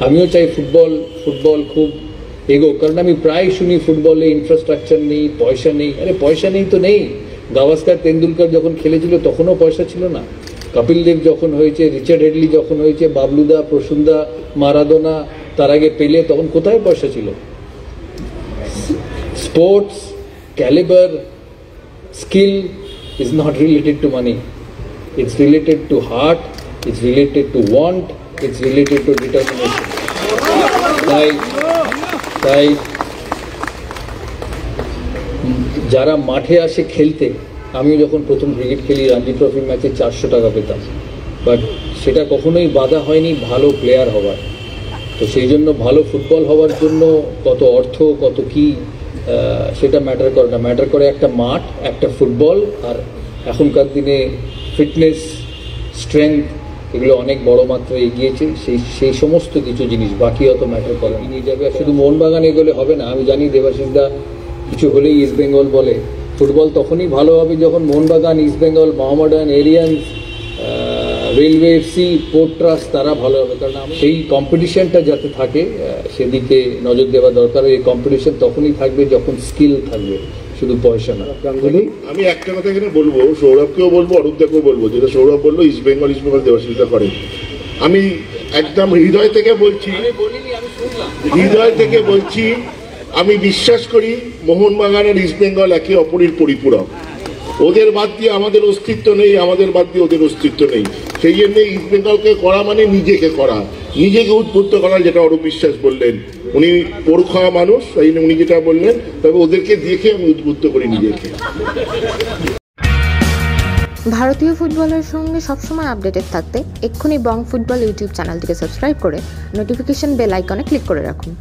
আমিও চাই ফুটবল খুব এগো, কারণ আমি প্রায় শুনি ফুটবলে ইনফ্রাস্ট্রাকচার নেই, পয়সা নেই। আরে পয়সা নেই তো নেই, গাভাস্কার তেন্ডুলকর যখন খেলেছিল তখনও পয়সা ছিল না, কপিল দেব যখন হয়েছে, রিচার্ড হেডলি যখন হয়েছে, বাবলুদা, প্রসুন্দা, মারাদোনা, তার আগে পেলে, তখন কোথায় পয়সা ছিল? Sports calibre skill is not related to money. It's related to heart, it's related to want, it's related to determination. তাই যারা মাঠে আসে খেলতে, আমি যখন প্রথম ক্রিকেট খেলি রঞ্জি ট্রফি ম্যাচে 400 টাকা পেতাম, বাট সেটা কখনোই বাধা হয়নি ভালো প্লেয়ার হওয়ার। তো সেই জন্য ভালো ফুটবল হওয়ার জন্য কত অর্থ, কত কি, সেটা ম্যাটার করে না। ম্যাটার করে একটা মাঠ, একটা ফুটবল, আর এখনকার দিনে ফিটনেস, স্ট্রেংথ, এগুলো অনেক বড় মাত্রায় এগিয়েছে। সেই সমস্ত কিছু জিনিস বাকি অত ম্যাটার করে নিয়ে যাবে। আর শুধু মোহনবাগান এগোলে হবে না। আমি জানি দেবাশিসদা কিছু হলেই ইস্ট বেঙ্গল বলে, ফুটবল তখনই ভালো হবে যখন Mohun Bagan, east Bengal, Mohammedan, Aryans, railway FC, port trust তারা ভালো হবে। কারণ সেই কম্পিটিশনটা যাতে থাকে সেদিকে নজর দেওয়া দরকার। এই কম্পিটিশন তখনই থাকবে যখন স্কিল থাকবে, শুধু পয়সা না। আমি একটা কথা এখানে বলবো, সৌরভকেও বলবো, অরূপদাকেও বলবো, যেটা সৌরভ বললো ইস্ট বেঙ্গল দেবাশিসদা করে। আমি একদম হৃদয় থেকে বলছি, আমি বিশ্বাস করি মোহনবাগান আর ইস্ট বেঙ্গল একে অপরের পরিপূরক। ওদের বাদ দিয়ে আমাদের অস্তিত্ব নেই, আমাদের বাদ দিয়ে ওদের অস্তিত্ব নেই। সেই জন্য ইস্ট বেঙ্গলকে করা মানে নিজেকে করা, নিজেকে উদ্বুদ্ধ করা, যেটা অরূপ বিশ্বাস বললেন। উনি পরোক্ষা মানুষ, সেই উনি যেটা বললেন, তবে ওদেরকে দেখে আমি উদ্বুদ্ধ করি নিজেকে। ভারতীয় ফুটবলের সঙ্গে সবসময় আপডেটেড থাকতে এক্ষুনি বং ফুটবল ইউটিউব চ্যানেলটিকে সাবস্ক্রাইব করে নোটিফিকেশন বেল আইকনে ক্লিক করে রাখুন।